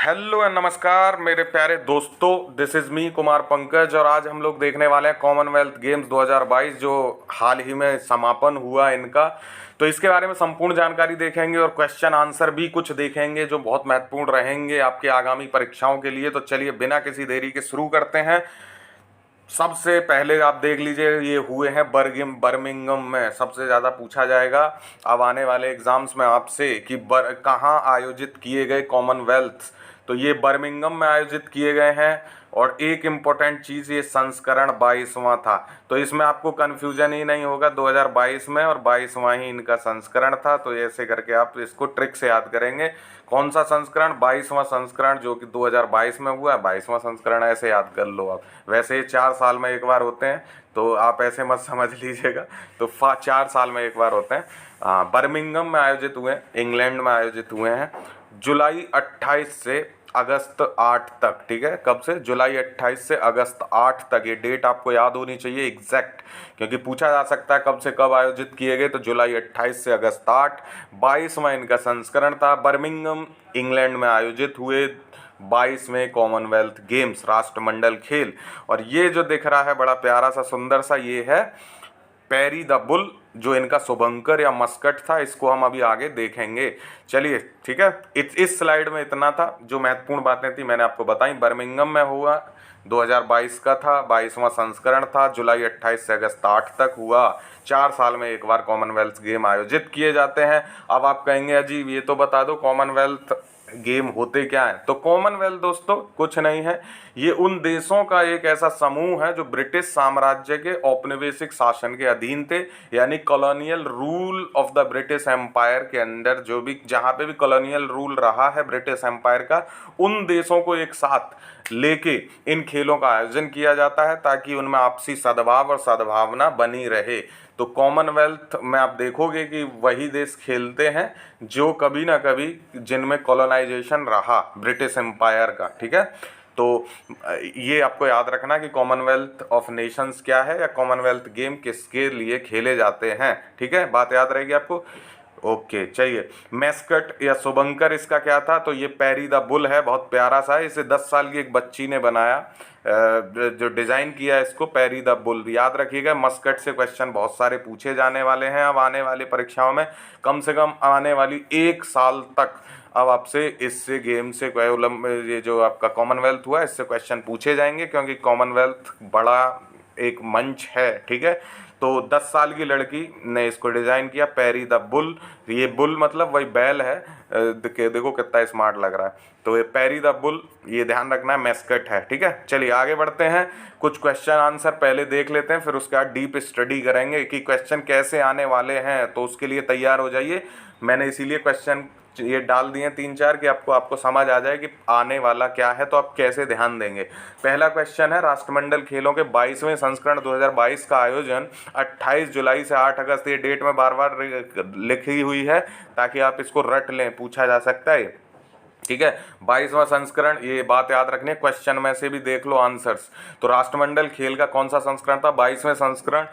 Hello and नमस्कार मेरे प्यारे दोस्तों, this is me Kumar Pankaj. और आज हम लोग देखने वाले हैं कॉमनवेल्थ गेम्स 2022 जो हाल ही में समापन हुआ इनका। तो इसके बारे में संपूर्ण जानकारी देखेंगे और क्वेश्चन आंसर भी कुछ देखेंगे जो बहुत महत्वपूर्ण रहेंगे आपके आगामी परीक्षाओं के लिए। तो चलिए बिना किसी देरी के शुरू करते हैं। सबसे पहले आप देख लीजिए, ये हुए हैं बर्मिंगम में। सबसे ज़्यादा पूछा जाएगा अब आने वाले एग्जाम्स में आपसे कि कहाँ आयोजित किए गए कॉमनवेल्थ। तो ये बर्मिंगम में आयोजित किए गए हैं। और एक इम्पोर्टेंट चीज़, ये संस्करण 22वां था। तो इसमें आपको कन्फ्यूजन ही नहीं होगा, 2022 में और 22वां ही इनका संस्करण था। तो ऐसे करके आप इसको ट्रिक से याद करेंगे। कौन सा संस्करण? 22वां संस्करण जो कि 2022 में हुआ है, 22वां संस्करण ऐसे याद कर लो आप। वैसे ये 4 साल में एक बार होते हैं, तो आप ऐसे मत समझ लीजिएगा। तो 4 साल में एक बार होते हैं। बर्मिंगम में आयोजित हुए हैं, इंग्लैंड में आयोजित हुए हैं, जुलाई 28 से अगस्त 8 तक। ठीक है, कब से? जुलाई 28 से अगस्त 8 तक। ये डेट आपको याद होनी चाहिए एग्जैक्ट, क्योंकि पूछा जा सकता है कब से कब आयोजित किए गए। तो जुलाई 28 से अगस्त 8, 22वां इनका संस्करण था। बर्मिंगम इंग्लैंड में आयोजित हुए 22वें कॉमनवेल्थ गेम्स, राष्ट्रमंडल खेल। और ये जो दिख रहा है बड़ा प्यारा सा सुंदर सा, ये है पैरी द बुल, जो इनका शुभंकर या मस्कट था। इसको हम अभी आगे देखेंगे। चलिए ठीक है, इस स्लाइड में इतना था। जो महत्वपूर्ण बातें थी मैंने आपको बताई। बर्मिंगम में हुआ, 2022 का था, 22वां संस्करण था, जुलाई 28 से अगस्त 8 तक हुआ। 4 साल में एक बार कॉमनवेल्थ गेम आयोजित किए जाते हैं। अब आप कहेंगे अजीब, ये तो बता दो कॉमनवेल्थ गेम होते क्या है। तो कॉमनवेल्थ दोस्तों कुछ नहीं है, ये उन देशों का एक ऐसा समूह है जो ब्रिटिश साम्राज्य के औपनिवेशिक शासन के अधीन थे, यानी colonial rule of the British empire के अंदर। जो भी जहाँ पे भी कॉलोनियल रूल रहा है ब्रिटिश एम्पायर का, उन देशों को एक साथ लेके इन खेलों का आयोजन किया जाता है, ताकि उनमें आपसी सद्भाव और सद्भावना बनी रहे। तो कॉमनवेल्थ में आप देखोगे कि वही देश खेलते हैं जो कभी ना कभी जिनमें कॉलोनाइजेशन रहा ब्रिटिश एम्पायर का। ठीक है, तो ये आपको याद रखना कि कॉमनवेल्थ ऑफ नेशंस क्या है, या कॉमनवेल्थ गेम किसके लिए खेले जाते हैं। ठीक है, बात याद रहेगी आपको। ओके, चाहिए मैस्कट या शुभंकर इसका क्या था? तो ये पैरी द बुल है, बहुत प्यारा सा है। इसे 10 साल की एक बच्ची ने बनाया, जो डिज़ाइन किया है इसको, पैरी द बुल। याद रखिएगा, मस्कट से क्वेश्चन बहुत सारे पूछे जाने वाले हैं अब आने वाली परीक्षाओं में। कम से कम आने वाली 1 साल तक अब आपसे इससे गेम से ये जो आपका कॉमनवेल्थ हुआ इससे क्वेश्चन पूछे जाएंगे, क्योंकि कॉमनवेल्थ बड़ा एक मंच है। ठीक है, तो 10 साल की लड़की ने इसको डिज़ाइन किया, पैरी द बुल। ये बुल मतलब वही बैल है। देखो कितना स्मार्ट लग रहा है। तो ये पैरी द बुल, ये ध्यान रखना है, मैस्कट है। ठीक है, चलिए आगे बढ़ते हैं। कुछ क्वेश्चन आंसर पहले देख लेते हैं, फिर उसके बाद डीप स्टडी करेंगे कि क्वेश्चन कैसे आने वाले हैं। तो उसके लिए तैयार हो जाइए। मैंने इसीलिए क्वेश्चन ये डाल दिए 3-4 कि आपको समझ आ जाए कि आने वाला क्या है, तो आप कैसे ध्यान देंगे। पहला क्वेश्चन है, राष्ट्रमंडल खेलों के 22वें संस्करण 2022 का आयोजन 28 जुलाई से 8 अगस्त, ये डेट में बार बार लिखी हुई है ताकि आप इसको रट लें, पूछा जा सकता है। ठीक है, 22वां संस्करण, ये बात याद रखनी है, क्वेश्चन में से भी देख लो आंसर्स। तो राष्ट्रमंडल खेल का कौन सा संस्करण था? 22वें संस्करण,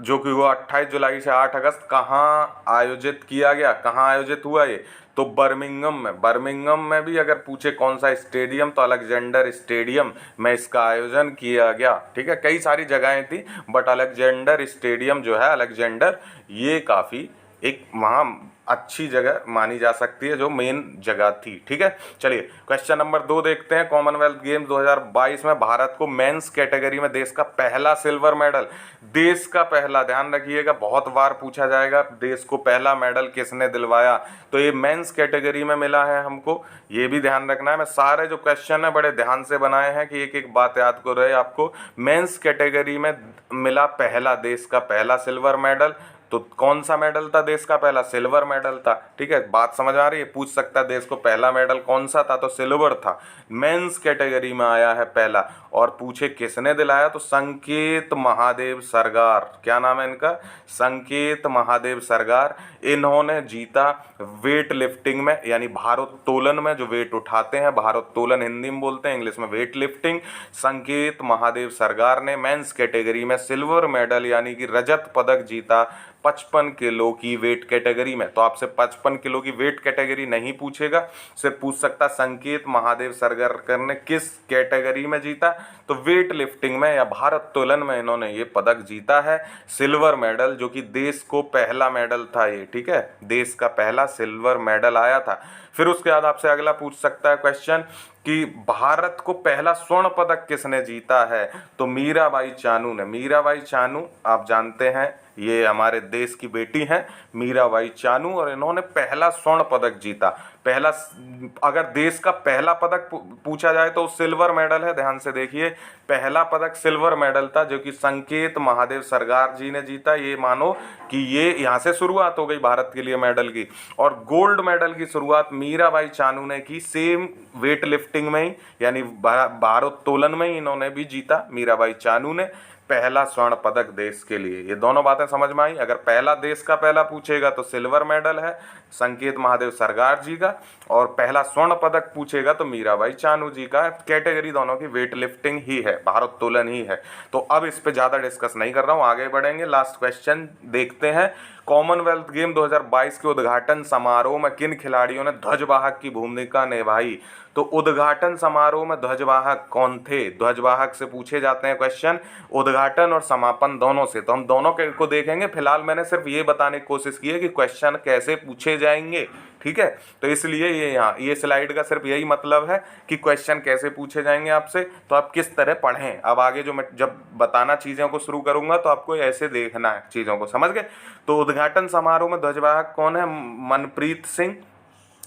जो कि हुआ 28 जुलाई से 8 अगस्त। कहाँ आयोजित किया गया, कहाँ आयोजित हुआ ये? तो बर्मिंगम में। बर्मिंगम में भी अगर पूछे कौन सा स्टेडियम, तो अलेक्जेंडर स्टेडियम में इसका आयोजन किया गया। ठीक है, कई सारी जगहें थी बट अलेक्जेंडर स्टेडियम जो है, अलेक्जेंडर, ये काफ़ी एक वहाँ अच्छी जगह मानी जा सकती है, जो मेन जगह थी। ठीक है, चलिए क्वेश्चन नंबर 2 देखते हैं। कॉमनवेल्थ गेम्स 2022 में भारत को मेंस कैटेगरी में देश का पहला सिल्वर मेडल, देश का पहला, ध्यान रखिएगा, बहुत बार पूछा जाएगा देश को पहला मेडल किसने दिलवाया। तो ये मेंस कैटेगरी में मिला है हमको, ये भी ध्यान रखना है। मैं सारे जो क्वेश्चन है बड़े ध्यान से बनाए हैं कि एक एक बात याद को रहे आपको। मेंस कैटेगरी में मिला पहला, देश का पहला सिल्वर मेडल। तो कौन सा मेडल था देश का पहला? सिल्वर मेडल था। ठीक है, बात समझ आ रही है? पूछ सकता है देश को पहला मेडल कौन सा था, तो सिल्वर था। मेंस कैटेगरी में आया है पहला। और पूछे किसने दिलाया, तो संकेत महादेव सरगार, क्या नाम है इनका? संकेत महादेव सरगार। इन्होंने जीता वेट लिफ्टिंग में, यानी भारोत्तोलन में, जो वेट उठाते हैं, भारोत्तोलन हिंदी में बोलते हैं, इंग्लिश में वेट लिफ्टिंग। संकेत महादेव सरगार ने मेंस कैटेगरी में सिल्वर मेडल यानी कि रजत पदक जीता 55 किलो की वेट कैटेगरी में। तो आपसे 55 किलो की वेट कैटेगरी नहीं पूछेगा, सिर्फ पूछ सकता संकेत महादेव सरगारकर ने किस कैटेगरी में जीता, तो वेट लिफ्टिंग में या भारत्तोलन में इन्होंने ये पदक जीता है, सिल्वर मेडल, जो कि देश को पहला मेडल था ये, ठीक है, देश का पहला सिल्वर मेडल आया था। फिर उसके बाद आपसे अगला पूछ सकता है क्वेश्चन कि भारत को पहला स्वर्ण पदक किसने जीता है, तो मीराबाई चानू ने। मीराबाई चानू आप जानते हैं ये हमारे देश की बेटी हैं मीराबाई चानू, और इन्होंने पहला स्वर्ण पदक जीता। पहला, अगर देश का पहला पदक पूछा जाए तो सिल्वर मेडल है, ध्यान से देखिए, पहला पदक सिल्वर मेडल था जो कि संकेत महादेव सरगार जी ने जीता। ये मानो कि ये यहाँ से शुरुआत हो गई भारत के लिए मेडल की। और गोल्ड मेडल की शुरुआत मीराबाई चानू ने की, सेम वेट लिफ्टिंग में ही, यानी भारोत्तोलन में ही इन्होंने भी जीता, मीराबाई चानू ने पहला स्वर्ण पदक देश के लिए। ये दोनों बातें समझ में आई। अगर पहला देश का पहला पूछेगा तो सिल्वर मेडल है संकेत महादेव सरगार जी का, और पहला स्वर्ण पदक पूछेगा तो मीराबाई चानू जी का। कैटेगरी दोनों की वेट लिफ्टिंग ही है, भारोत्तोलन ही है। तो अब इस पे ज़्यादा डिस्कस नहीं कर रहा हूँ, आगे बढ़ेंगे। लास्ट क्वेश्चन देखते हैं, कॉमनवेल्थ गेम 2022 के उद्घाटन समारोह में किन खिलाड़ियों ने ध्वजवाहक की भूमिका निभाई, तो उद्घाटन समारोह में ध्वजवाहक कौन थे, ध्वजवाहक से पूछे जाते हैं क्वेश्चन, उद्घाटन और समापन दोनों से। तो हम दोनों को देखेंगे। फिलहाल मैंने सिर्फ ये बताने की कोशिश की है कि क्वेश्चन कैसे पूछे जाएंगे, ठीक है। तो इसलिए ये स्लाइड का सिर्फ यही मतलब है कि क्वेश्चन कैसे पूछे जाएंगे आपसे, तो आप किस तरह पढ़ें। अब आगे जो मैं जब बताना चीज़ों को शुरू करूंगा तो आपको ऐसे देखना है चीज़ों को, समझ गए। तो उद्घाटन समारोह में ध्वजवाहक कौन है, मनप्रीत सिंह,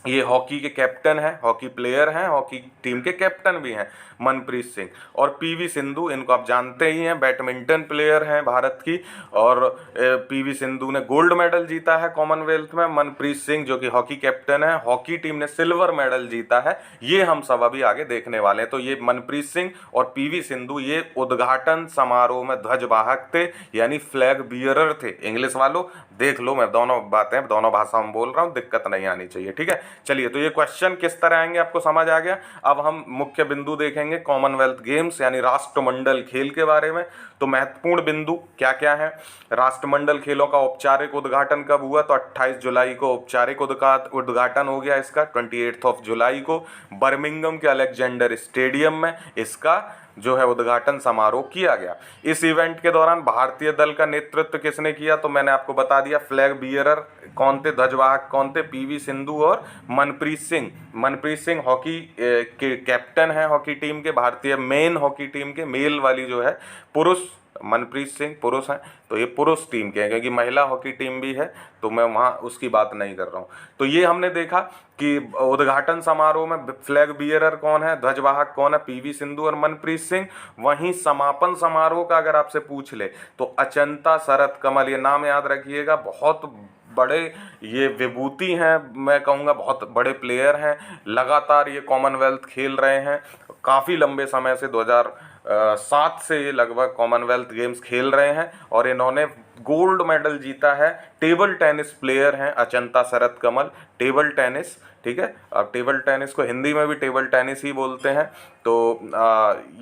ये हॉकी के कैप्टन हैं, हॉकी प्लेयर हैं, हॉकी टीम के कैप्टन भी हैं मनप्रीत सिंह। और पीवी सिंधु, इनको आप जानते ही हैं, बैडमिंटन प्लेयर हैं भारत की, और पीवी सिंधु ने गोल्ड मेडल जीता है कॉमनवेल्थ में। मनप्रीत सिंह जो कि हॉकी कैप्टन है, हॉकी टीम ने सिल्वर मेडल जीता है। ये हम सब अभी आगे देखने वाले हैं। तो ये मनप्रीत सिंह और पीवी सिंधु ये उद्घाटन समारोह में ध्वजवाहक थे, यानी फ्लैग बियरर थे। इंग्लिश वालों देख लो, मैं दोनों बातें दोनों भाषा में बोल रहा हूँ, दिक्कत नहीं आनी चाहिए, ठीक है। चलिए, तो ये क्वेश्चन किस तरह आएंगे आपको समझ आ गया। अब हम मुख्य बिंदु देखेंगे कॉमनवेल्थ गेम्स यानी राष्ट्रमंडल खेल के बारे में। तो महत्वपूर्ण बिंदु क्या क्या है, राष्ट्रमंडल खेलों का औपचारिक उद्घाटन कब हुआ, तो 28 जुलाई को औपचारिक उद्घाटन हो गया इसका, 28 जुलाई को बर्मिंघम के अलेक्जेंडर स्टेडियम में इसका जो है उद्घाटन समारोह किया गया। इस इवेंट के दौरान भारतीय दल का नेतृत्व किसने किया, तो मैंने आपको बता दिया, फ्लैग बियरर कौन थे, ध्वजवाहक कौन थे, पीवी सिंधु और मनप्रीत सिंह। मनप्रीत सिंह हॉकी के कैप्टन हैं, हॉकी टीम के, भारतीय मेन हॉकी टीम के, मेल वाली जो है पुरुष, मनप्रीत सिंह पुरुष हैं, तो ये पुरुष टीम के हैं, क्योंकि महिला हॉकी टीम भी है तो मैं वहाँ उसकी बात नहीं कर रहा हूँ। तो ये हमने देखा कि उद्घाटन समारोह में फ्लैग बियरर कौन है, ध्वजवाहक कौन है, पीवी सिंधु और मनप्रीत सिंह। वहीं समापन समारोह का अगर आपसे पूछ ले तो अचंता शरत कमल, ये नाम याद रखिएगा, बहुत बड़े ये विभूति हैं, मैं कहूँगा बहुत बड़े प्लेयर हैं, लगातार ये कॉमनवेल्थ खेल रहे हैं, काफ़ी लंबे समय से 2007 से ये लगभग कॉमनवेल्थ गेम्स खेल रहे हैं, और इन्होंने गोल्ड मेडल जीता है। टेबल टेनिस प्लेयर हैं अचंता शरत कमल, टेबल टेनिस, ठीक है। अब टेबल टेनिस को हिंदी में भी टेबल टेनिस ही बोलते हैं। तो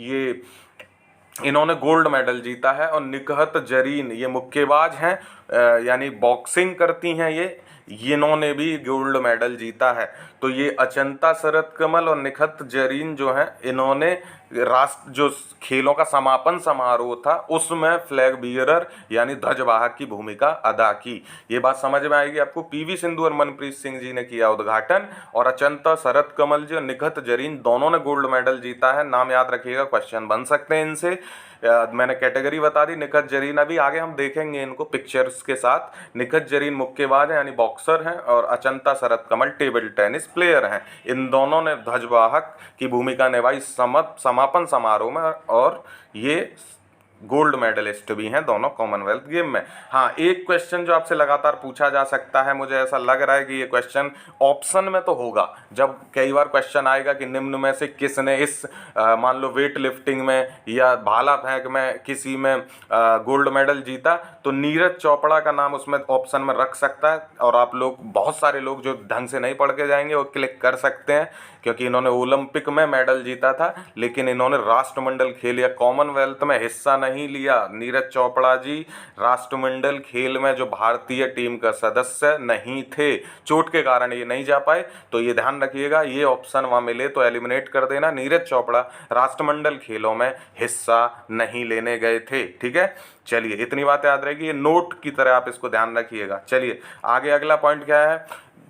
ये इन्होंने गोल्ड मेडल जीता है। और निकहत जरीन ये मुक्केबाज हैं, यानी बॉक्सिंग करती हैं ये, इन्होंने भी गोल्ड मेडल जीता है। तो ये अचंता शरत कमल और निकहत जरीन जो हैं, इन्होंने राष्ट्र जो खेलों का समापन समारोह था उसमें फ्लैग बियरर यानी ध्वजवाहक की भूमिका अदा की। ये बात समझ में आएगी आपको। पीवी सिंधु और मनप्रीत सिंह जी ने किया उद्घाटन, और अचंता शरत कमल जी और निकहत जरीन दोनों ने गोल्ड मेडल जीता है। नाम याद रखिएगा, क्वेश्चन बन सकते हैं इनसे। मैंने कैटेगरी बता दी। निकहत जरीन अभी आगे हम देखेंगे इनको पिक्चर्स के साथ। निकहत जरीन मुक्केबाज हैं यानी बॉक्सर हैं, और Achanta Sharath Kamal table tennis player हैं। इन दोनों ने ध्वजवाहक की भूमिका निभाई समापन समारोह में, और ये गोल्ड मेडलिस्ट भी हैं दोनों कॉमनवेल्थ गेम में। हाँ, एक क्वेश्चन जो आपसे लगातार पूछा जा सकता है, मुझे ऐसा लग रहा है कि ये क्वेश्चन ऑप्शन में तो होगा। जब कई बार क्वेश्चन आएगा कि निम्न में से किसने इस मान लो वेट लिफ्टिंग में या भाला फेंक में किसी में गोल्ड मेडल जीता, तो नीरज चोपड़ा का नाम उसमें ऑप्शन में रख सकता है। और आप लोग, बहुत सारे लोग जो ढंग से नहीं पढ़ के जाएंगे वो क्लिक कर सकते हैं, क्योंकि इन्होंने ओलंपिक में मेडल जीता था लेकिन इन्होंने राष्ट्रमंडल खेल या कॉमनवेल्थ में हिस्सा नहीं लिया। नीरज चोपड़ा जी राष्ट्रमंडल खेल में जो भारतीय टीम का सदस्य नहीं थे, चोट के कारण ये नहीं जा पाए, तो ये ध्यान रखिएगा, ये ऑप्शन वहाँ मिले तो एलिमिनेट कर देना। नीरज चोपड़ा राष्ट्रमंडल खेलों में हिस्सा नहीं लेने गए थे। ठीक है, चलिए इतनी बात याद रहेगी, ये नोट की तरह आप इसको ध्यान रखिएगा। चलिए आगे अगला पॉइंट क्या है,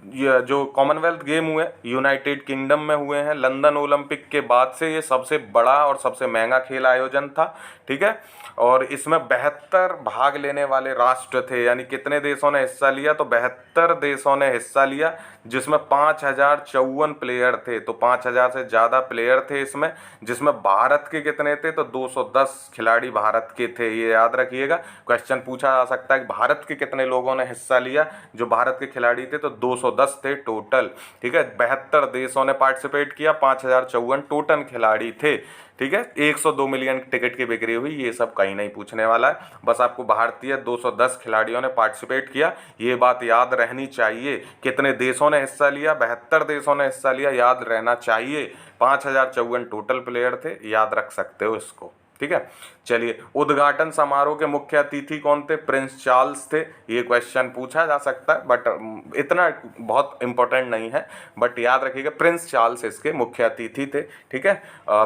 ये जो कॉमनवेल्थ गेम हुए यूनाइटेड किंगडम में हुए हैं, लंदन ओलंपिक के बाद से ये सबसे बड़ा और सबसे महंगा खेल आयोजन था। ठीक है, और इसमें 72 भाग लेने वाले राष्ट्र थे, यानी कितने देशों ने हिस्सा लिया, तो 72 देशों ने हिस्सा लिया, जिसमें 5054 प्लेयर थे, तो 5000 से ज़्यादा प्लेयर थे इसमें। जिसमें भारत के कितने थे, तो 210 खिलाड़ी भारत के थे, ये याद रखिएगा। क्वेश्चन पूछा जा सकता है कि भारत के कितने लोगों ने हिस्सा लिया, जो भारत के खिलाड़ी थे तो 210 थे टोटल। ठीक है, 72 देशों ने पार्टिसिपेट किया, 5054 टोटल खिलाड़ी थे। ठीक है, 102 मिलियन टिकट की बिक्री हुई, ये सब कहीं नहीं पूछने वाला है, बस आपको भारतीय 210 खिलाड़ियों ने पार्टिसिपेट किया, ये बात याद रहनी चाहिए। कितने देशों ने हिस्सा लिया, 72 देशों ने हिस्सा लिया, याद रहना चाहिए। 5054 टोटल प्लेयर थे, याद रख सकते हो इसको। ठीक है, चलिए उद्घाटन समारोह के मुख्य अतिथि कौन थे, प्रिंस चार्ल्स थे, ये क्वेश्चन पूछा जा सकता है बट इतना बहुत इंपॉर्टेंट नहीं है, बट याद रखिएगा प्रिंस चार्ल्स इसके मुख्य अतिथि थे। ठीक है,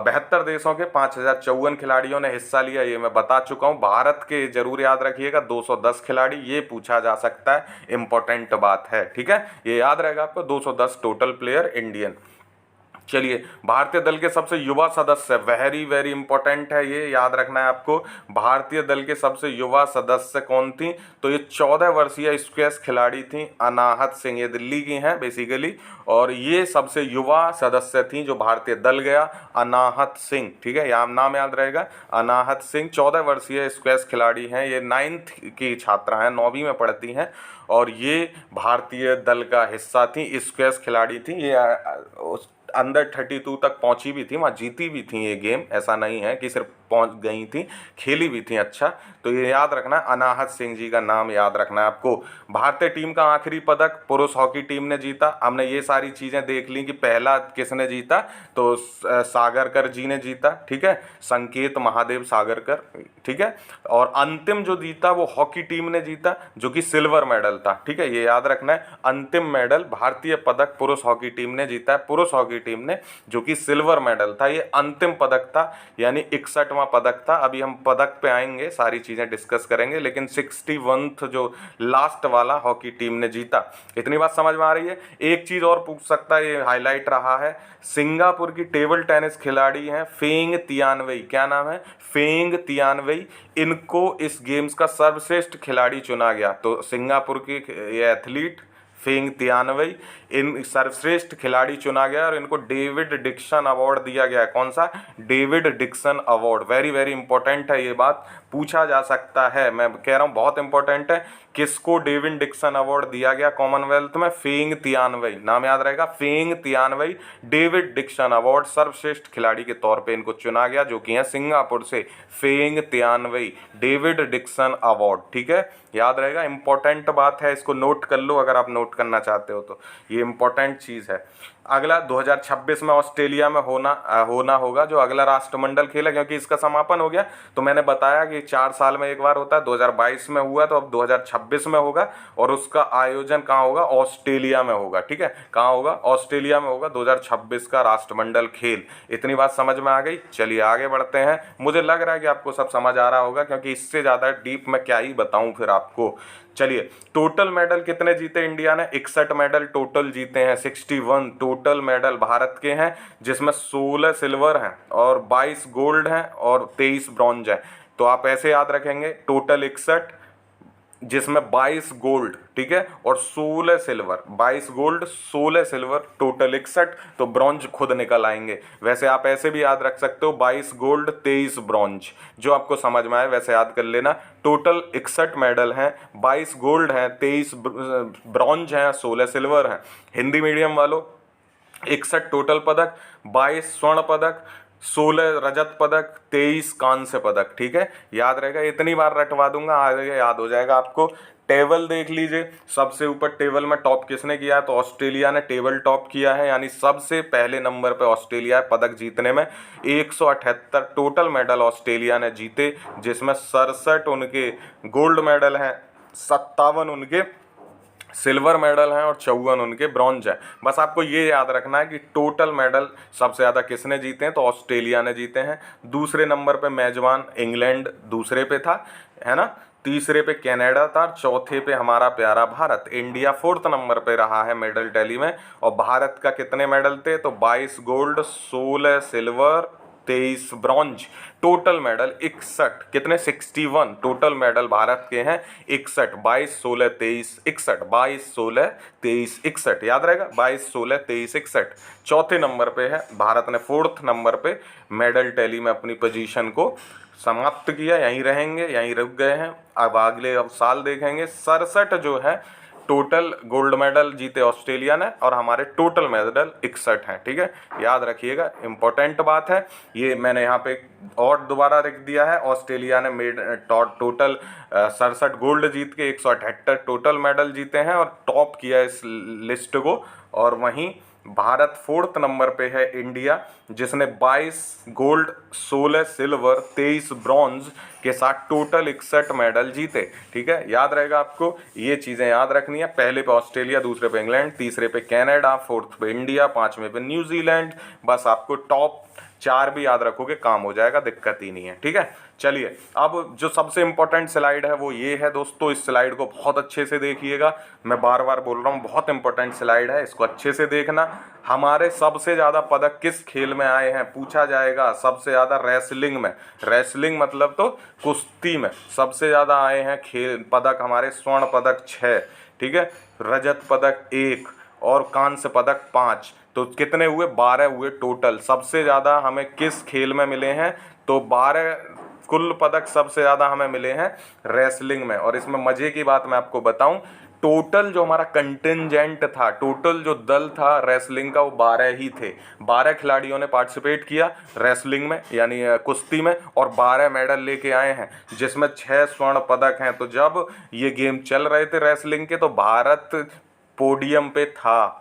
72 देशों के 5054 खिलाड़ियों ने हिस्सा लिया, ये मैं बता चुका हूँ। भारत के जरूर याद रखिएगा 210 खिलाड़ी, ये पूछा जा सकता है, इंपॉर्टेंट बात है। ठीक है, ये याद रहेगा आपको, 210 टोटल प्लेयर इंडियन। चलिए भारतीय दल के सबसे युवा सदस्य, वेरी इंपॉर्टेंट है, ये याद रखना है आपको। भारतीय दल के सबसे युवा सदस्य कौन थी, तो ये 14 वर्षीय स्क्वैश खिलाड़ी थी अनाहत सिंह, ये दिल्ली की हैं बेसिकली, और ये सबसे युवा सदस्य थी जो भारतीय दल गया, अनाहत सिंह। ठीक है, यहाँ नाम याद रहेगा, अनाहत सिंह 14 वर्षीय स्क्वैश खिलाड़ी हैं, ये 9th की छात्रा हैं, 9वीं में पढ़ती हैं, और ये भारतीय दल का हिस्सा थी, स्क्वैश खिलाड़ी थी। ये अंडर 32 तक पहुंची भी थी, वहाँ जीती भी थी ये गेम, ऐसा नहीं है कि सिर्फ पहुंच गई थी, खेली भी थी। अच्छा, तो ये याद रखना, अनाहत सिंह जी का नाम याद रखना है आपको। भारतीय टीम का आखिरी पदक पुरुष हॉकी टीम ने जीता। हमने ये सारी चीज़ें देख ली कि पहला किसने जीता, तो सागरकर जी ने जीता। ठीक है, संकेत महादेव सागरकर। ठीक है, और अंतिम जो जीता वो हॉकी टीम ने जीता, जो कि सिल्वर मेडल था। ठीक है, ये याद रखना है, अंतिम मेडल भारतीय पदक पुरुष हॉकी टीम ने जीता है, पुरुष हॉकी टीम ने, जो कि सिल्वर मेडल था, ये अंतिम पदक था, यानी 61वां पदक था। अभी हम पदक पे आएंगे, सारी चीजें डिस्कस करेंगे, लेकिन 61th जो लास्ट वाला हॉकी टीम ने जीता। इतनी बात समझ में आ रही है। एक चीज और पूछ सकता है, ये हाईलाइट रहा है, सिंगापुर की टेबल टेनिस खिलाड़ी हैं फेंग तियानवई, क्या नाम है, फेंग तियानवई, इनको इस गेम्स का सर्वश्रेष्ठ खिलाड़ी चुना गया। तो सिंगापुर की ये एथलीट फेंग तियानवई इन सर्वश्रेष्ठ खिलाड़ी चुना गया और इनको डेविड डिक्सन अवार्ड दिया गया है। कौन सा, David Dixon award. Very important है, ये बात पूछा जा सकता है, मैं कह रहा हूँ बहुत इंपॉर्टेंट है। किसको डेविड डिक्सन अवार्ड दिया गया कॉमनवेल्थ में, फेंग तियानवई, नाम याद रहेगा, फेंग तियानवई, डेविड डिक्सन अवार्ड, सर्वश्रेष्ठ खिलाड़ी के तौर पे इनको चुना गया, जो कि है सिंगापुर से, फेंग तियानवई, डेविड डिक्सन अवार्ड। ठीक है, याद रहेगा, इंपॉर्टेंट बात है, इसको नोट कर लो अगर आप नोट करना चाहते हो तो, ये इंपॉर्टेंट चीज़ है। अगला 2026 में ऑस्ट्रेलिया में होना होगा जो अगला राष्ट्रमंडल खेल है, क्योंकि इसका समापन हो गया। तो मैंने बताया कि 4 साल में एक बार होता है, 2022 में हुआ, तो अब 2026 में होगा, और उसका आयोजन कहाँ होगा, ऑस्ट्रेलिया में होगा। ठीक है, कहाँ होगा, ऑस्ट्रेलिया में होगा 2026 का राष्ट्रमंडल खेल। इतनी बात समझ में आ गई। चलिए आगे बढ़ते हैं। मुझे लग रहा है कि आपको सब समझ आ रहा होगा, क्योंकि इससे ज़्यादा डीप मैं क्या ही बताऊँ फिर आपको। चलिए, टोटल मेडल कितने जीते इंडिया ने, 61 मेडल टोटल जीते हैं, 61 टोटल मेडल भारत के हैं, जिसमें 16 सिल्वर हैं और 22 गोल्ड हैं और 23 ब्रॉन्ज हैं। तो आप ऐसे याद रखेंगे, टोटल 61 जिसमें 22 गोल्ड, ठीक है, और 16 सिल्वर, 22 गोल्ड 16 सिल्वर, टोटल 61, तो ब्रॉन्ज खुद निकल आएंगे। वैसे आप ऐसे भी याद रख सकते हो, 22 गोल्ड 23 ब्रॉन्ज, जो आपको समझ में आए वैसे याद कर लेना। टोटल 61 मेडल हैं, 22 गोल्ड हैं, 23 ब्रॉन्ज हैं, 16 सिल्वर हैं। हिंदी मीडियम वालों, 61 टोटल पदक, 22 स्वर्ण पदक, 16 रजत पदक, 23 कांस्य पदक। ठीक है, याद रहेगा, इतनी बार रटवा दूंगा, आगे याद हो जाएगा आपको। टेबल देख लीजिए, सबसे ऊपर टेबल में टॉप किसने किया है, तो ऑस्ट्रेलिया ने टेबल टॉप किया है, यानी सबसे पहले नंबर पे ऑस्ट्रेलिया है पदक जीतने में। 178 टोटल मेडल ऑस्ट्रेलिया ने जीते, जिसमें 67 उनके गोल्ड मेडल हैं, 57 उनके सिल्वर मेडल हैं और 54 उनके ब्रॉन्ज हैं। बस आपको ये याद रखना है कि टोटल मेडल सबसे ज़्यादा किसने जीते हैं, तो ऑस्ट्रेलिया ने जीते हैं। दूसरे नंबर पे मेजबान इंग्लैंड दूसरे पे था, है ना, तीसरे पे कनाडा था, चौथे पे हमारा प्यारा भारत। इंडिया फोर्थ नंबर पे रहा है मेडल टैली में। और भारत का कितने मेडल थे, तो 22 gold, 16 silver, 23 bronze, total medal 61, कितने 61 टोटल मेडल भारत के हैं, 61, 22 16 23 61, 22 16 23 61, याद रहेगा 22 16 23 61। चौथे नंबर पे है भारत ने, फोर्थ नंबर पे मेडल टैली में अपनी पोजीशन को समाप्त किया, यहीं रहेंगे, यहीं रुक गए हैं। अब अगले साल देखेंगे। 67 जो है टोटल गोल्ड मेडल जीते ऑस्ट्रेलिया ने, और हमारे टोटल मेडल 61 हैं, ठीक है, याद रखिएगा, इंपॉर्टेंट बात है ये। मैंने यहाँ पे और दोबारा लिख दिया है, ऑस्ट्रेलिया ने टोटल 67 गोल्ड जीत के 178 टोटल मेडल जीते हैं और टॉप किया इस लिस्ट को। और वहीं भारत फोर्थ नंबर पे है इंडिया, जिसने 22 गोल्ड, 16 सिल्वर, 23 ब्रॉन्ज के साथ टोटल 61 मेडल जीते, ठीक है, याद रहेगा आपको, ये चीज़ें याद रखनी है। पहले पे ऑस्ट्रेलिया, दूसरे पे इंग्लैंड, तीसरे पे कनाडा, फोर्थ पे इंडिया, पांचवें पे न्यूजीलैंड। बस आपको टॉप 4 भी याद रखोगे, काम हो जाएगा, दिक्कत ही नहीं है, ठीक है। चलिए, अब जो सबसे इंपॉर्टेंट स्लाइड है वो ये है दोस्तों, इस स्लाइड को बहुत अच्छे से देखिएगा, मैं बार बार बोल रहा हूँ, बहुत इंपॉर्टेंट स्लाइड है, इसको अच्छे से देखना। हमारे सबसे ज़्यादा पदक किस खेल में आए हैं पूछा जाएगा, सबसे ज़्यादा रेसलिंग में, रेसलिंग मतलब तो कुश्ती में सबसे ज़्यादा आए हैं खेल पदक हमारे, स्वर्ण पदक 6, ठीक है, रजत पदक 1 और कांस्य पदक 5, तो कितने हुए, 12 हुए टोटल। सबसे ज़्यादा हमें किस खेल में मिले हैं, तो 12 कुल पदक सबसे ज़्यादा हमें मिले हैं रेसलिंग में। और इसमें मज़े की बात मैं आपको बताऊं, टोटल जो हमारा कंटिंजेंट था, टोटल जो दल था रेसलिंग का, वो 12 ही थे। 12 खिलाड़ियों ने पार्टिसिपेट किया रेसलिंग में, यानी कुश्ती में, और 12 मेडल लेके आए हैं, जिसमें 6 स्वर्ण पदक हैं। तो जब ये गेम चल रहे थे रेसलिंग के, तो भारत पोडियम पे था,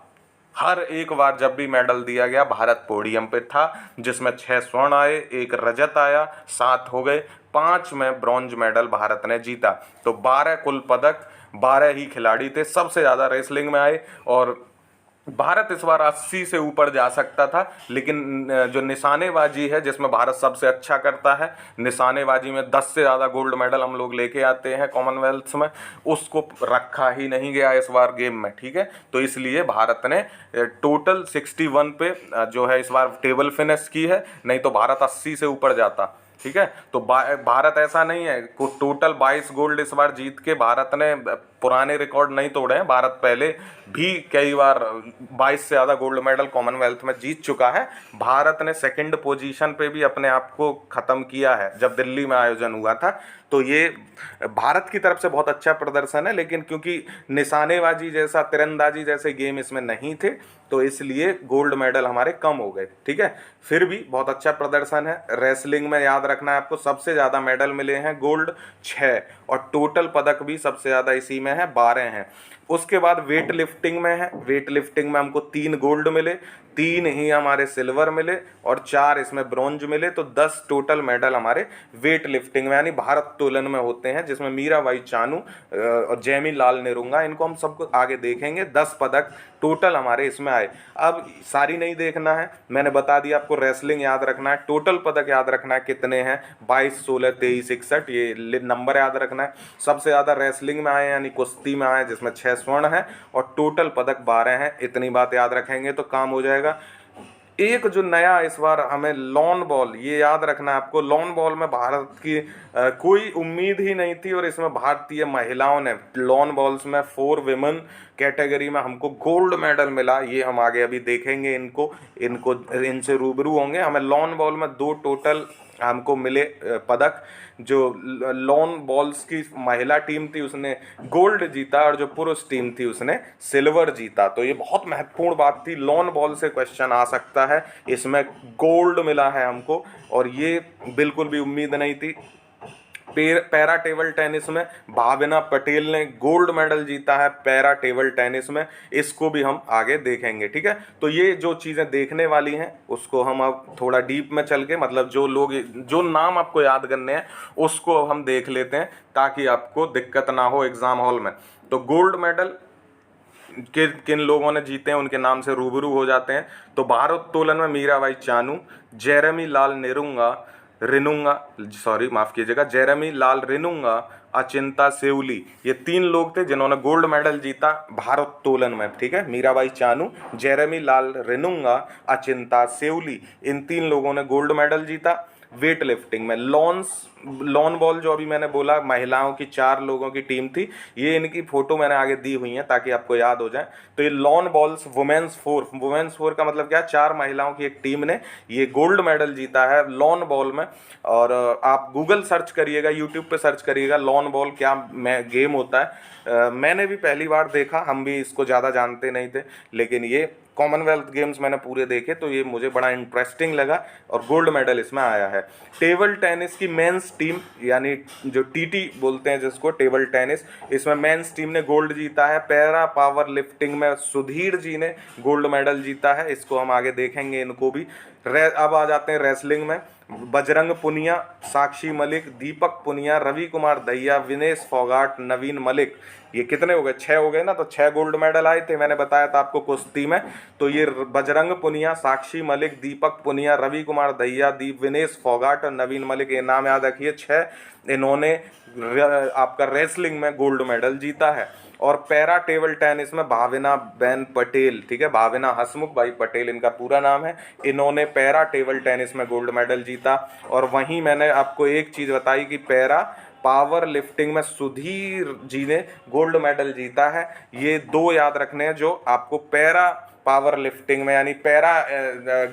हर एक बार जब भी मेडल दिया गया भारत पोडियम पे था, जिसमें 6 स्वर्ण आए, 1 रजत आया, 7 हो गए, 5 में ब्रॉन्ज मेडल भारत ने जीता। तो 12 कुल पदक, 12 ही खिलाड़ी थे, सबसे ज़्यादा रेसलिंग में आए। और भारत इस बार 80 से ऊपर जा सकता था, लेकिन जो निशानेबाजी है जिसमें भारत सबसे अच्छा करता है, निशानेबाजी में 10 से ज़्यादा गोल्ड मेडल हम लोग लेके आते हैं कॉमनवेल्थ में, उसको रखा ही नहीं गया इस बार गेम में, ठीक है। तो इसलिए भारत ने टोटल 61 पे जो है इस बार टेबल फिनिश की है, नहीं तो भारत 80 से ऊपर जाता, ठीक है। तो भारत ऐसा नहीं है, टोटल 22 गोल्ड इस बार जीत के भारत ने पुराने रिकॉर्ड नहीं तोड़े हैं। भारत पहले भी कई बार 22 से ज़्यादा गोल्ड मेडल कॉमनवेल्थ में जीत चुका है। भारत ने सेकंड पोजीशन पे भी अपने आप को ख़त्म किया है जब दिल्ली में आयोजन हुआ था। तो ये भारत की तरफ से बहुत अच्छा प्रदर्शन है, लेकिन क्योंकि निशानेबाजी जैसा, तीरंदाजी जैसे गेम इसमें नहीं थे, तो इसलिए गोल्ड मेडल हमारे कम हो गए, ठीक है। फिर भी बहुत अच्छा प्रदर्शन है। रेसलिंग में याद रखना है आपको, सबसे ज़्यादा मेडल मिले हैं गोल्ड 6, और टोटल पदक भी सबसे ज़्यादा इसी में है, 12 हैं। उसके बाद वेट लिफ्टिंग में है, वेट लिफ्टिंग में हमको 3 गोल्ड मिले, 3 ही हमारे सिल्वर मिले और 4 इसमें ब्रॉन्ज मिले। तो 10 टोटल मेडल हमारे वेट लिफ्टिंग में यानी भारत तोलन में होते हैं, जिसमें मीराबाई चानू और जैमी लाल नेरुंगा, इनको हम सबको आगे देखेंगे। 10 पदक टोटल हमारे इसमें आए। अब सारी नहीं देखना है, मैंने बता दिया आपको, रेसलिंग याद रखना है, टोटल पदक याद रखना है कितने हैं, 22 16 23 61, ये नंबर याद रखना है। सबसे ज़्यादा रेसलिंग में आए यानी कुश्ती में आए, जिसमें 6 स्वर्ण है और टोटल पदक 12 हैं। इतनी बात याद रखेंगे तो काम हो जाएगा। एक जो नया इस बार हमें लॉन बॉल, ये याद रखना है आपको, लॉन बॉल में भारत की कोई उम्मीद ही नहीं थी, और इसमें भारतीय महिलाओं ने लॉन बॉल्स में 4 विमेन कैटेगरी में हमको गोल्ड मेडल मिला। ये हम आगे अभी देखेंगे, इनसे रूबरू होंगे। हमें लॉन बॉल में 2 टोटल हमको मिले पदक। जो लॉन बॉल्स की महिला टीम थी उसने गोल्ड जीता, और जो पुरुष टीम थी उसने सिल्वर जीता। तो ये बहुत महत्वपूर्ण बात थी, लॉन बॉल से क्वेश्चन आ सकता है, इसमें गोल्ड मिला है हमको, और ये बिल्कुल भी उम्मीद नहीं थी। पैरा टेबल टेनिस में भावना पटेल ने गोल्ड मेडल जीता है पैरा टेबल टेनिस में, इसको भी हम आगे देखेंगे। ठीक है, तो ये जो चीज़ें देखने वाली हैं उसको हम अब थोड़ा डीप में चल के, मतलब जो नाम आपको याद करने हैं उसको हम देख लेते हैं ताकि आपको दिक्कत ना हो एग्जाम हॉल में। तो गोल्ड मेडल किन लोगों ने जीते हैं उनके नाम से रूबरू हो जाते हैं। तो भारोत्तोलन में मीराबाई चानू, जेरेमी लाल जेरेमी लाल रिनुंगा, अचिंता सेउली, ये 3 लोग थे जिन्होंने गोल्ड मेडल जीता भारोत्तोलन में। ठीक है, मीराबाई चानू, जेरेमी लाल रिनुंगा, अचिंता सेउली, इन 3 लोगों ने गोल्ड मेडल जीता। वेट लिफ्टिंग में लॉन बॉल जो अभी मैंने बोला, महिलाओं की 4 लोगों की टीम थी, ये इनकी फोटो मैंने आगे दी हुई है ताकि आपको याद हो जाए। तो ये लॉन बॉल्स वुमेन्स फोर का मतलब क्या, 4 महिलाओं की एक टीम ने ये गोल्ड मेडल जीता है लॉन बॉल में। और आप गूगल सर्च करिएगा, यूट्यूब पे सर्च करिएगा लॉन बॉल क्या गेम होता है। मैंने भी पहली बार देखा, हम भी इसको ज़्यादा जानते नहीं थे, लेकिन ये कॉमनवेल्थ गेम्स मैंने पूरे देखे तो ये मुझे बड़ा इंटरेस्टिंग लगा और गोल्ड मेडल इसमें आया है। टेबल टेनिस की मेंस टीम, यानी जो टीटी बोलते हैं जिसको, टेबल टेनिस, इसमें मेंस टीम ने गोल्ड जीता है। पैरा पावर लिफ्टिंग में सुधीर जी ने गोल्ड मेडल जीता है, इसको हम आगे देखेंगे इनको भी। अब आ जाते हैं रेसलिंग में। बजरंग पुनिया, साक्षी मलिक, दीपक पुनिया, रवि कुमार दहिया, विनेश फोगाट, नवीन मलिक, ये कितने हो गए, 6 हो गए ना। तो 6 गोल्ड मेडल आए थे, मैंने बताया था आपको कुश्ती में। तो ये बजरंग पुनिया, साक्षी मलिक, दीपक पुनिया, रवि कुमार दहिया, विनेश फोगाट और नवीन मलिक, ये नाम याद रखिए 6, इन्होंने आपका रेसलिंग में गोल्ड मेडल जीता है। और पैरा टेबल टेनिस में भावना बेन पटेल, ठीक है, भावना हसमुख भाई पटेल इनका पूरा नाम है, इन्होंने पैरा टेबल टेनिस में गोल्ड मेडल जीता। और वहीं मैंने आपको एक चीज़ बताई कि पैरा पावर लिफ्टिंग में सुधीर जी ने गोल्ड मेडल जीता है। ये 2 याद रखने हैं जो आपको पैरा पावर लिफ्टिंग में, यानी पैरा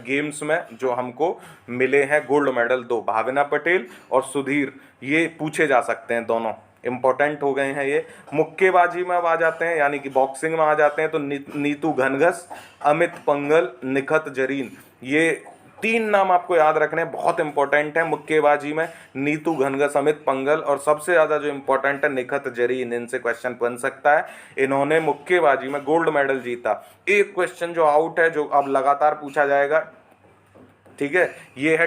गेम्स में जो हमको मिले हैं गोल्ड मेडल, 2, भावना पटेल और सुधीर, ये पूछे जा सकते हैं, दोनों इंपॉर्टेंट हो गए हैं ये। मुक्केबाजी में अब आ जाते हैं, यानी कि बॉक्सिंग में आ जाते हैं। तो नीतू घनघस, अमित पंघल, निखत जरीन, ये 3 नाम आपको याद रखने हैं, बहुत इंपॉर्टेंट है मुक्केबाजी में। नीतू घनघस, अमित पंघल और सबसे ज़्यादा जो इंपॉर्टेंट है निखत जरीन, इनसे क्वेश्चन बन सकता है। इन्होंने मुक्केबाजी में गोल्ड मेडल जीता। एक क्वेश्चन जो आउट है, जो अब लगातार पूछा जाएगा, ठीक है, ये है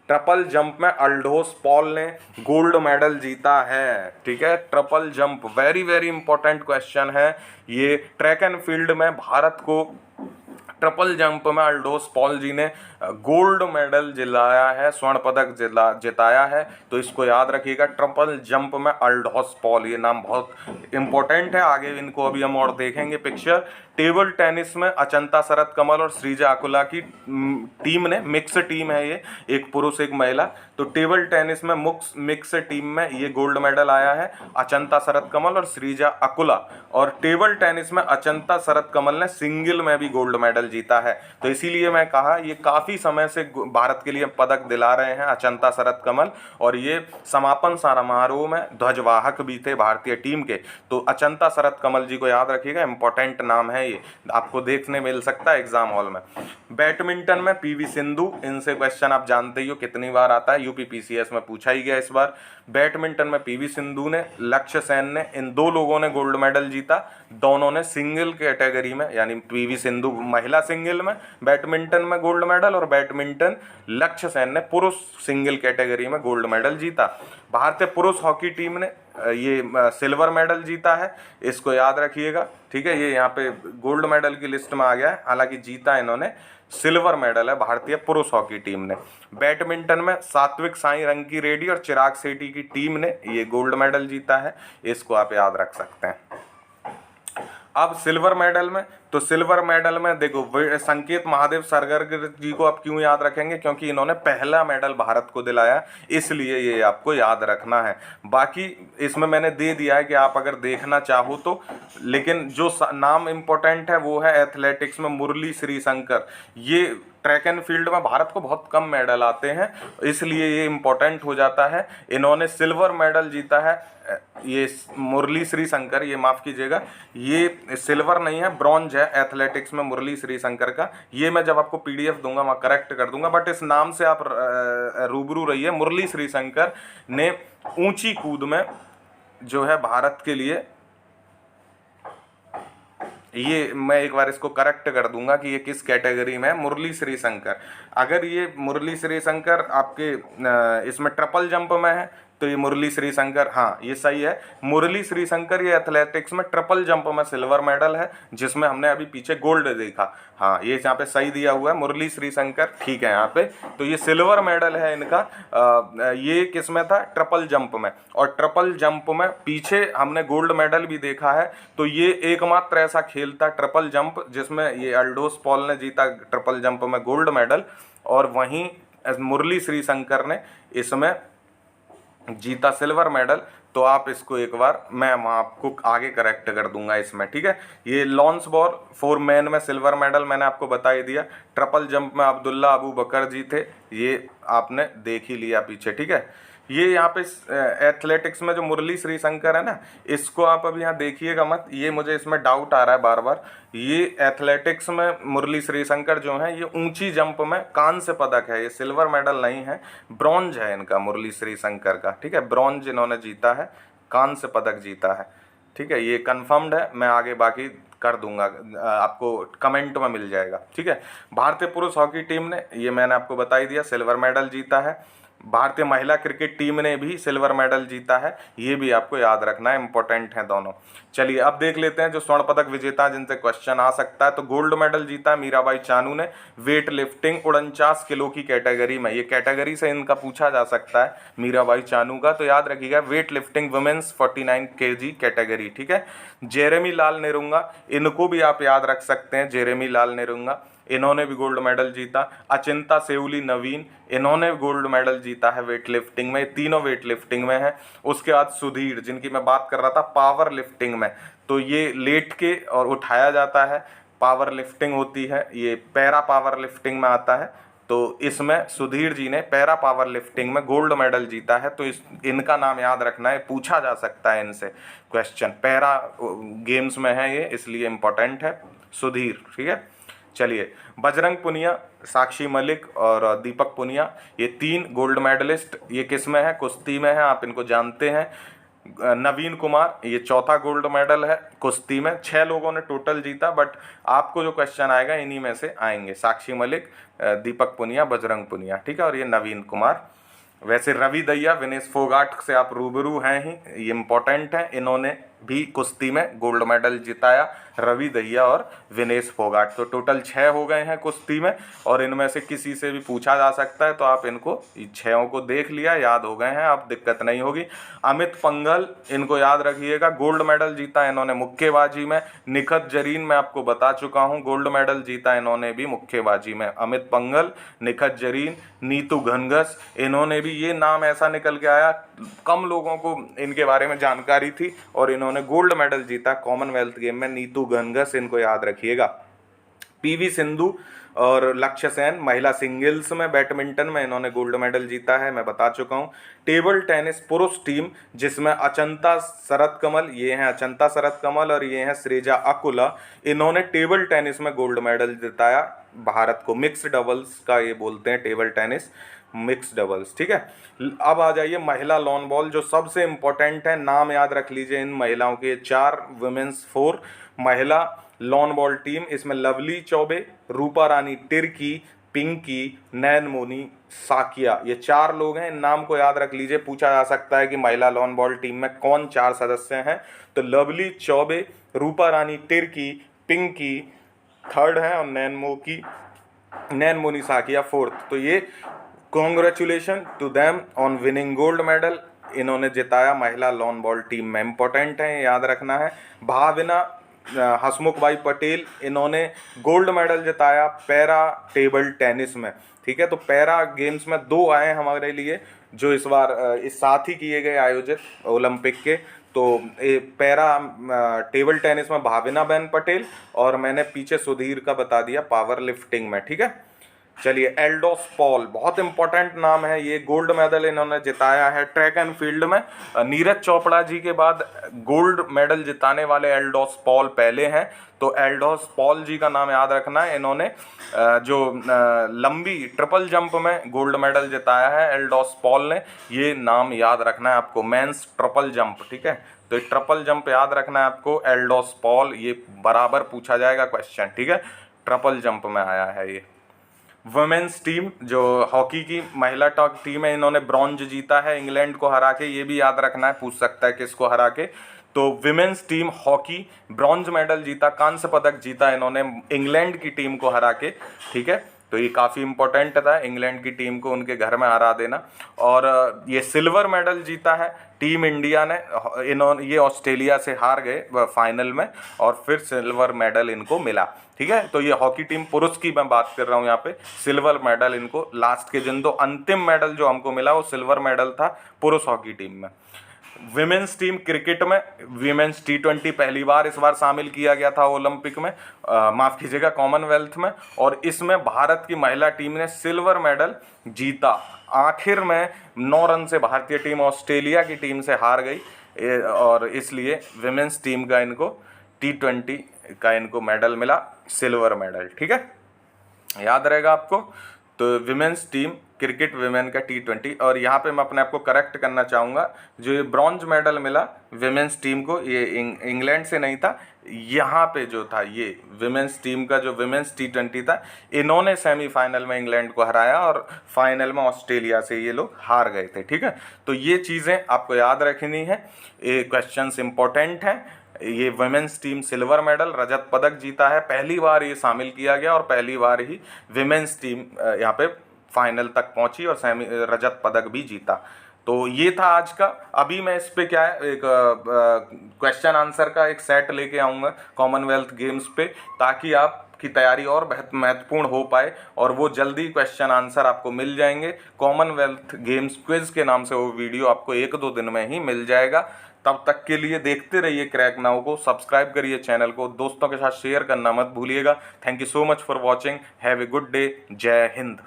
ट्रिपल जंप में अल्डोस पॉल ने गोल्ड मेडल जीता है। ठीक है, triple jump very very important question है ये। ट्रैक एंड फील्ड में भारत को ट्रिपल जंप में अल्डोस पॉल जी ने गोल्ड मेडल जिलाया है, स्वर्ण पदक जिताया है। तो इसको याद रखिएगा, ट्रिपल जंप में अल्डोस पॉल, ये नाम बहुत इंपॉर्टेंट है, आगे इनको अभी हम और देखेंगे पिक्चर। टेबल टेनिस में अचंता शरत कमल और श्रीजा अकुला की टीम ने, मिक्स टीम है ये, एक पुरुष एक महिला, तो टेबल टेनिस में मिक्स टीम में ये गोल्ड मेडल आया है, अचंता शरत कमल और श्रीजा अकुला। और टेबल टेनिस में अचंता शरत कमल ने सिंगल में भी गोल्ड मेडल जीता है। तो इसीलिए मैं कहा ये काफ़ी समय से भारत के लिए पदक दिला रहे हैं अचंता शरत कमल, और ये समापन समारोह में ध्वजवाहक भी थे भारतीय टीम के। तो अचंता शरत कमल जी को याद रखिएगा, इंपॉर्टेंट नाम है ये, आपको देखने मिल सकता है एग्जाम हॉल में। बैडमिंटन में पीवी सिंधु, इनसे क्वेश्चन आप जानते ही हो कितनी बार आता है, यूपीपीसीएस में पूछा ही गया इस बार। बैडमिंटन में पीवी सिंधु ने, लक्ष्य सेन ने, इन 2 लोगों ने गोल्ड मेडल जीता। दोनों ने सिंगल कैटेगरी में, यानी पीवी सिंधु महिला सिंगल में बैडमिंटन में गोल्ड मेडल, और बैडमिंटन लक्ष्य सेन ने पुरुष सिंगल कैटेगरी में गोल्ड मेडल जीता। भारतीय पुरुष हॉकी टीम ने ये सिल्वर मेडल जीता है, इसको याद रखिएगा। ठीक है, ये यहाँ पे गोल्ड मेडल की लिस्ट में आ गया है, हालांकि जीता इन्होंने सिल्वर मेडल है भारतीय पुरुष हॉकी टीम ने। बैडमिंटन में सात्विक साई रंकी रेड्डी और चिराग शेट्टी की टीम ने ये गोल्ड मेडल जीता है, इसको आप याद रख सकते हैं। अब सिल्वर मेडल में, तो सिल्वर मेडल में देखो संकेत महादेव सरगर जी को आप क्यों याद रखेंगे, क्योंकि इन्होंने पहला मेडल भारत को दिलाया, इसलिए ये आपको याद रखना है। बाकी इसमें मैंने दे दिया है कि आप अगर देखना चाहो तो, लेकिन जो नाम इम्पोर्टेंट है वो है एथलेटिक्स में मुरली श्रीशंकर। ये ट्रैक एंड फील्ड में भारत को बहुत कम मेडल आते हैं, इसलिए ये इम्पोर्टेंट हो जाता है। इन्होंने सिल्वर मेडल जीता है, ये मुरली श्रीशंकर, ये माफ़ कीजिएगा, ये सिल्वर नहीं है, ब्रॉन्ज है। है एथलेटिक्स में मुरली श्रीशंकर का। ये मैं जब आपको पीडीएफ दूंगा वहाँ करेक्ट कर दूंगा, बट इस नाम से आप रूबरू रहिए। मुरली श्रीशंकर ने ऊंची कूद में जो है भारत के लिए, ये मैं एक बार इसको करेक्ट कर दूंगा कि ये किस कैटेगरी में है। मुरली श्रीशंकर, अगर ये मुरली श्रीशंकर आपके इसमें ट्रिपल जंप में है तो ये मुरली श्रीशंकर, हाँ ये सही है। मुरली श्रीशंकर ये एथलेटिक्स में ट्रिपल जंप में सिल्वर मेडल है, जिसमें हमने अभी पीछे गोल्ड देखा। हाँ ये यहाँ पे सही दिया हुआ है, मुरली श्रीशंकर ठीक है यहाँ पे। तो ये सिल्वर मेडल है इनका। ये किस में था? ट्रिपल जंप में। और ट्रिपल जंप में पीछे हमने गोल्ड मेडल भी देखा है। तो ये एकमात्र ऐसा खेल था ट्रिपल जंप जिसमें ये अल्डोस पॉल ने जीता ट्रिपल जंप में गोल्ड मेडल, और वहीं मुरली श्रीशंकर ने इसमें जीता सिल्वर मेडल। तो आप इसको एक बार मैं आपको आगे करेक्ट कर दूंगा इसमें, ठीक है। ये लॉन्स बॉल 4 मैन में सिल्वर मेडल मैंने आपको बता ही दिया। ट्रिपल जंप में अब्दुल्ला अबू बकर जी थे, ये आपने देख ही लिया पीछे, ठीक है। ये यहाँ पे एथलेटिक्स में जो मुरली श्रीशंकर है ना, इसको आप अभी यहाँ देखिएगा मत, ये मुझे इसमें डाउट आ रहा है बार बार। ये एथलेटिक्स में मुरली श्रीशंकर जो है ये ऊंची जंप में कांस्य पदक है, ये सिल्वर मेडल नहीं है, ब्रॉन्ज है इनका मुरली श्रीशंकर का, ठीक है। ब्रॉन्ज इन्होंने जीता है, कांस्य पदक जीता है, ठीक है। ये कंफर्म्ड है, मैं आगे बाकी कर दूंगा, आपको कमेंट में मिल जाएगा, ठीक है। भारतीय पुरुष हॉकी टीम ने, ये मैंने आपको बता ही दिया, सिल्वर मेडल जीता है। भारतीय महिला क्रिकेट टीम ने भी सिल्वर मेडल जीता है, ये भी आपको याद रखना है, इंपॉर्टेंट है दोनों। चलिए अब देख लेते हैं जो स्वर्ण पदक विजेता जिनसे क्वेश्चन आ सकता है। तो गोल्ड मेडल जीता है मीराबाई चानू ने, वेट लिफ्टिंग 49 किलो की कैटेगरी में। ये कैटेगरी से इनका पूछा जा सकता है मीराबाई चानू का, तो याद रखिएगा weight lifting women's 49 kg category, ठीक है। जेरेमी लाल नेरुंगा, इनको भी आप याद रख सकते हैं, जेरेमी लाल नेरुंगा, इन्होंने भी गोल्ड मेडल जीता। अचिंता सेउली नवीन, इन्होंने गोल्ड मेडल जीता है वेट लिफ्टिंग में, तीनों वेट लिफ्टिंग में है। उसके बाद सुधीर, जिनकी मैं बात कर रहा था पावर लिफ्टिंग में, तो ये लेट के और उठाया जाता है, पावर लिफ्टिंग होती है, ये पैरा पावर लिफ्टिंग में आता है। तो इसमें सुधीर जी ने पैरा पावर लिफ्टिंग में गोल्ड मेडल जीता है। तो इनका नाम याद रखना है, पूछा जा सकता है इनसे क्वेश्चन, पैरा गेम्स में है ये, इसलिए इम्पोर्टेंट है सुधीर, ठीक है। चलिए बजरंग पुनिया, साक्षी मलिक और दीपक पुनिया, ये 3 गोल्ड मेडलिस्ट, ये किस में है? कुश्ती में है, आप इनको जानते हैं। नवीन कुमार, ये 4था गोल्ड मेडल है कुश्ती में। 6 लोगों ने टोटल जीता, बट आपको जो क्वेश्चन आएगा इन्हीं में से आएंगे, साक्षी मलिक, दीपक पुनिया, बजरंग पुनिया, ठीक है। और ये नवीन कुमार। वैसे रवि दहिया, विनेश फोगाट से आप रूबरू हैं ही, ये इंपॉर्टेंट है, इन्होंने भी कुश्ती में गोल्ड मेडल जिताया, रवि दहिया और विनेश फोगाट। तो टोटल 6 हो गए हैं कुश्ती में, और इनमें से किसी से भी पूछा जा सकता है, तो आप इनको 6 को देख लिया, याद हो गए हैं, आप दिक्कत नहीं होगी। अमित पंघल, इनको याद रखिएगा, गोल्ड मेडल जीता इन्होंने मुक्केबाजी में। निखत जरीन मैं आपको बता चुका हूं, गोल्ड मेडल जीता इन्होंने भी मुक्केबाजी में। अमित पंघल, निखत जरीन, नीतू घनघस, इन्होंने भी, ये नाम ऐसा निकल के आया, कम लोगों को इनके बारे में जानकारी थी, और इन्होंने गोल्ड मेडल जीता कॉमनवेल्थ गेम में, नीतू घनघस, इनको याद रखिएगा। पीवी सिंधु और लक्ष्य सेन, महिला सिंगल्स में बैडमिंटन में इन्होंने गोल्ड मेडल जीता है, मैं बता चुका हूं। टेबल टेनिस पुरुष टीम, जिसमें अचंता शरत कमल, ये हैं अचंता शरत कमल और ये हैं श्रेजा अकुला, इन्होंने टेबल टेनिस में गोल्ड मेडल जिताया भारत को। मिक्स डबल्स का ये बोलते हैं टेबल टेनिस, मिक्स डबल्स, ठीक है। अब आ जाइए महिला लॉन बॉल, जो सबसे इंपॉर्टेंट है, नाम याद रख लीजिए इन महिलाओं के, 4 वुमेन्स 4 महिला लॉन बॉल टीम। इसमें लवली चौबे, रूपा रानी तिर्की, पिंकी, नैनमोनी, साकिया, ये 4 लोग हैं, इन नाम को याद रख लीजिए। पूछा जा सकता है कि महिला लॉन बॉल टीम में कौन 4 सदस्य हैं, तो लवली चौबे, रूपा रानी तिर्की, पिंकी 3rd है, और नैनमोनी साकिया 4th। तो ये congratulation to them on winning gold medal, इन्होंने जिताया महिला लॉन बॉल टीम में, इंपॉर्टेंट है, याद रखना है। भाविना हसमुख भाई पटेल, इन्होंने गोल्ड मेडल जिताया पैरा टेबल टेनिस में, ठीक है। तो पैरा गेम्स में 2 आए हमारे लिए, जो इस बार इस साथ ही किए गए आयोजित ओलंपिक के। तो पैरा टेबल टेनिस में भाविना बहन पटेल, और मैंने पीछे सुधीर का बता दिया पावर लिफ्टिंग में, ठीक है। चलिए, एल्डोस पॉल बहुत इंपॉर्टेंट नाम है ये। गोल्ड मेडल इन्होंने जिताया है ट्रैक एंड फील्ड में। नीरज चोपड़ा जी के बाद गोल्ड मेडल जिताने वाले एल्डोस पॉल पहले हैं। तो एल्डोस पॉल जी का नाम याद रखना है। इन्होंने जो लंबी ट्रिपल जंप में गोल्ड मेडल जिताया है एल्डोस पॉल ने, ये नाम याद रखना है आपको, मेंस ट्रिपल जंप, ठीक है। तो ट्रिपल जंप याद रखना है आपको, एल्डोस पॉल, ये बराबर पूछा जाएगा क्वेश्चन, ठीक है। ट्रिपल जंप में आया है ये। वुमेन्स टीम जो हॉकी की महिला टॉप टीम है, इन्होंने ब्रॉन्ज जीता है इंग्लैंड को हरा के, ये भी याद रखना है, पूछ सकता है किसको हरा के। तो women's team hockey bronze medal जीता, कांस्य पदक जीता इन्होंने इंग्लैंड की टीम को हरा के, ठीक है। तो ये काफ़ी इंपॉर्टेंट था, इंग्लैंड की टीम को उनके घर में हरा देना। और ये सिल्वर मेडल जीता है टीम इंडिया ने। ये ऑस्ट्रेलिया से हार गए फाइनल में और फिर सिल्वर मेडल इनको मिला, ठीक है। तो ये हॉकी टीम पुरुष की मैं बात कर रहा हूँ यहाँ पे, सिल्वर मेडल इनको लास्ट के दिन, दो अंतिम मेडल जो हमको मिला वो सिल्वर मेडल था पुरुष हॉकी टीम में। विमेंस टीम क्रिकेट में विमेंस T20 पहली बार इस बार शामिल किया गया था ओलंपिक में, माफ़ कीजिएगा कॉमनवेल्थ में, और इसमें भारत की महिला टीम ने सिल्वर मेडल जीता। आखिर में 9 रन से भारतीय टीम ऑस्ट्रेलिया की टीम से हार गई और इसलिए विमेंस टीम का इनको T20 का इनको मेडल मिला, सिल्वर मेडल, ठीक है, याद रहेगा आपको। तो विमेंस टीम क्रिकेट विमेन का T20। और यहाँ पे मैं अपने आप को करेक्ट करना चाहूँगा, जो ये ब्रॉन्ज मेडल मिला विमेंस टीम को, ये इंग्लैंड से नहीं था, यहाँ पे जो था ये विमेंस टीम का जो विमेंस T20 था, इन्होंने सेमीफाइनल में इंग्लैंड को हराया और फाइनल में ऑस्ट्रेलिया से ये लोग हार गए थे, ठीक है। तो ये चीज़ें आपको याद रखनी है, ये क्वेश्चंस इंपॉर्टेंट हैं। ये वुमेन्स टीम सिल्वर मेडल रजत पदक जीता है, पहली बार ये शामिल किया गया और पहली बार ही विमेन्स टीम यहाँ पे फाइनल तक पहुंची और रजत पदक भी जीता। तो ये था आज का। अभी मैं इस पे क्या है, एक क्वेश्चन आंसर का एक सेट लेके आऊँगा कॉमनवेल्थ गेम्स पे, ताकि आपकी तैयारी और बहुत महत्वपूर्ण हो पाए और वो जल्दी क्वेश्चन आंसर आपको मिल जाएंगे। कॉमनवेल्थ गेम्स क्विज के नाम से वो वीडियो आपको 1-2 दिन में ही मिल जाएगा। तब तक के लिए देखते रहिए क्रैक नाउ को, सब्सक्राइब करिए चैनल को, दोस्तों के साथ शेयर करना मत भूलिएगा। Thank you so much for watching, have a good day, जय हिंद।